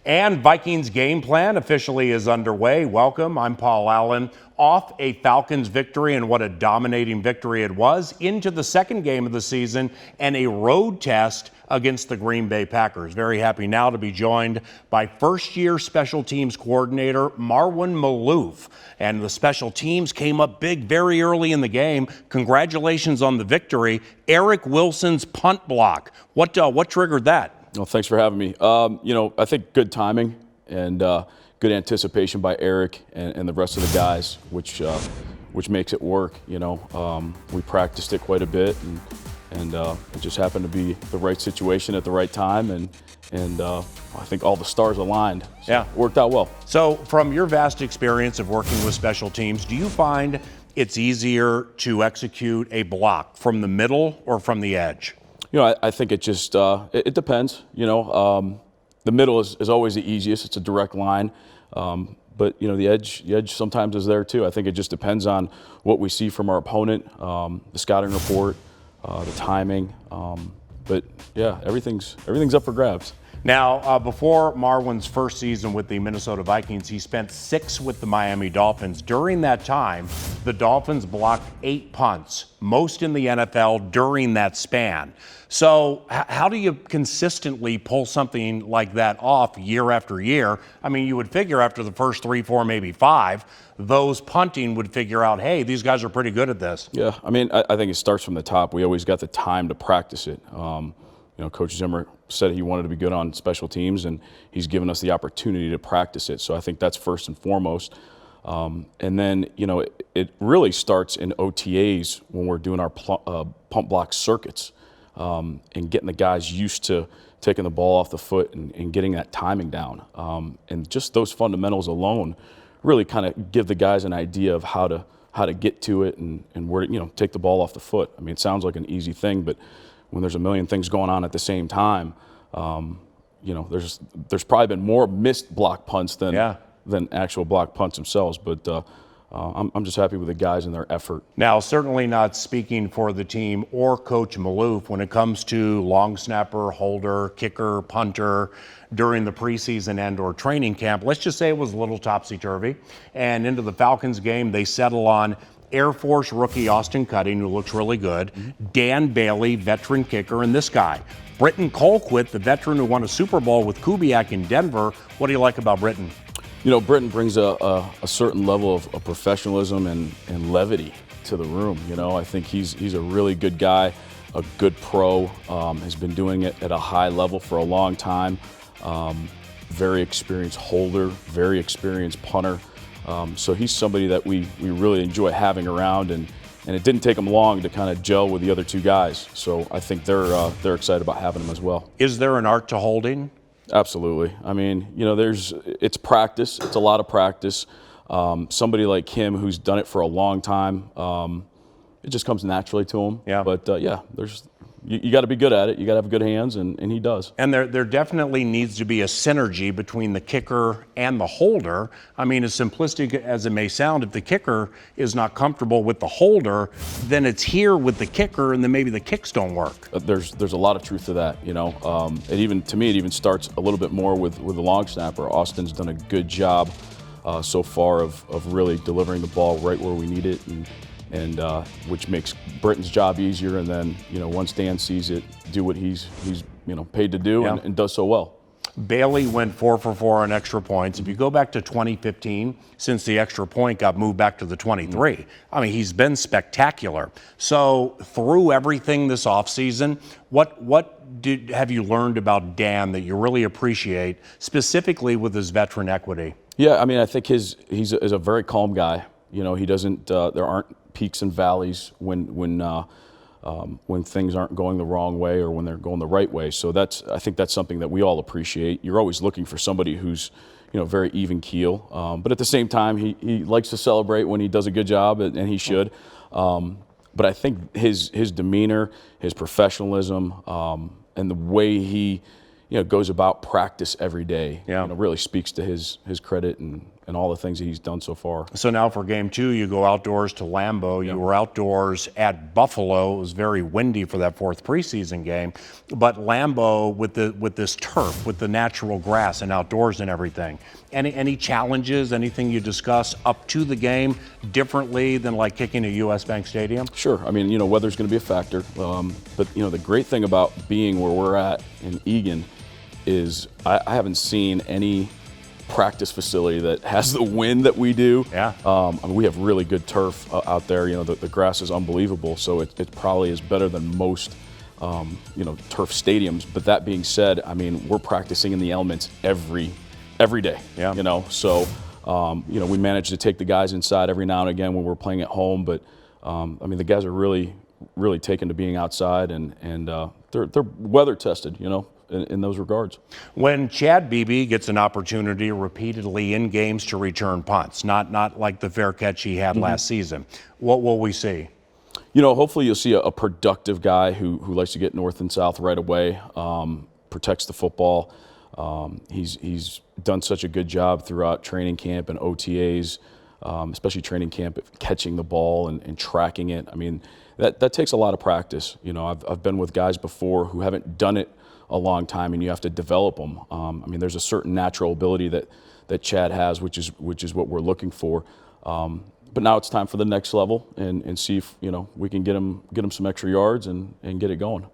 And Vikings GamePlan officially is underway. Welcome, I'm Paul Allen. Off a Falcons victory, and what a dominating victory it was, into the second game of the season and a road test against the Green Bay Packers. Very happy now to be joined by first-year special teams coordinator Marwan Maalouf. And the special teams came up big very early in the game. Congratulations on the victory. Eric Wilson's punt block. What triggered that? Well, thanks for having me. I think good timing and good anticipation by Eric and the rest of the guys, which makes it work. We practiced it quite a bit, and it just happened to be the right situation at the right time, and I think all the stars aligned. So yeah, it worked out well. So, from your vast experience of working with special teams, do you find it's easier to execute a block from the middle or from the edge? I think it just it depends. The middle is always the easiest. It's a direct line, but the edge sometimes is there too. I think it just depends on what we see from our opponent, the scouting report, the timing. But yeah, everything's up for grabs. Now, before Marwan's first season with the Minnesota Vikings, he spent 6 with the Miami Dolphins. During that time, the Dolphins blocked 8 punts, most in the NFL during that span. So how do you consistently pull something like that off year after year? I mean, you would figure after the first 3, 4, maybe 5, those punting would figure out, hey, these guys are pretty good at this. Yeah, I mean, I think it starts from the top. We always got the time to practice it. Coach Zimmer said he wanted to be good on special teams, and he's given us the opportunity to practice it. So I think that's first and foremost. And then, it really starts in OTAs when we're doing our pump block circuits and getting the guys used to taking the ball off the foot and getting that timing down. And just those fundamentals alone really kind of give the guys an idea of how to get to it and where to, take the ball off the foot. I mean, it sounds like an easy thing, but when there's a million things going on at the same time, there's probably been more missed block punts than actual block punts themselves. But I'm just happy with the guys and their effort. Now, certainly not speaking for the team or Coach Maalouf when it comes to long snapper, holder, kicker, punter during the preseason and or training camp. Let's just say it was a little topsy-turvy. And into the Falcons game, they settle on Air Force rookie Austin Cutting, who looks really good, Dan Bailey, veteran kicker, and this guy, Britton Colquitt, the veteran who won a Super Bowl with Kubiak in Denver. What do you like about Britton? Britton brings a certain level of professionalism and levity to the room. I think he's a really good guy, a good pro, has been doing it at a high level for a long time. Very experienced holder, very experienced punter. So he's somebody that we really enjoy having around, and it didn't take him long to kind of gel with the other 2 guys. So I think they're excited about having him as well. Is there an art to holding? Absolutely. I mean, it's practice. It's a lot of practice. Somebody like him who's done it for a long time, it just comes naturally to him. Yeah. But you got to be good at it. You got to have good hands, and he does. And there definitely needs to be a synergy between the kicker and the holder. I mean, as simplistic as it may sound, if the kicker is not comfortable with the holder, then it's here with the kicker, and then maybe the kicks don't work. There's a lot of truth to that. It even starts a little bit more with the long snapper. Austin's done a good job so far of really delivering the ball right where we need it, and which makes Britton's job easier. And then, once Dan sees it, do what he's paid to do, and does so well. Bailey went 4 for 4 on extra points. If you go back to 2015, since the extra point got moved back to the 23, I mean, he's been spectacular. So through everything this offseason, what have you learned about Dan that you really appreciate, specifically with his veteran equity? Yeah, I mean, I think he's a very calm guy. He doesn't. There aren't peaks and valleys when things aren't going the wrong way or when they're going the right way. So I think that's something that we all appreciate. You're always looking for somebody who's very even keel, but at the same time he likes to celebrate when he does a good job, and he should. But I think his demeanor, his professionalism, and the way he goes about practice every day, really speaks to his credit and and all the things that he's done so far. So now for game 2, you go outdoors to Lambeau. You were outdoors at Buffalo. It was very windy for that 4th preseason game. But Lambeau, with this turf, with the natural grass and outdoors and everything, any challenges, anything you discuss up to the game differently than like kicking at US Bank Stadium? Sure. I mean, you know, weather's going to be a factor. But, you know, the great thing about being where we're at in Eagan is I haven't seen any practice facility that has the wind that we do. Yeah. I mean, we have really good turf out there. You know, the grass is unbelievable, so it probably is better than most, you know, turf stadiums. But that being said, I mean, we're practicing in the elements every day. Yeah. You know, so you know, we manage to take the guys inside every now and again when we're playing at home. But I mean, the guys are really taken to being outside, and they're weather tested. You know, in those regards. When Chad Beebe gets an opportunity repeatedly in games to return punts, not like the fair catch he had last season, what will we see? You know, hopefully you'll see a productive guy who likes to get north and south right away, protects the football. He's done such a good job throughout training camp and OTAs, especially training camp, catching the ball and tracking it. I mean, that takes a lot of practice. You know, I've been with guys before who haven't done it a long time, and you have to develop them. I mean, there's a certain natural ability that Chad has, which is what we're looking for. But now it's time for the next level and see if, you know, we can get him some extra yards and get it going.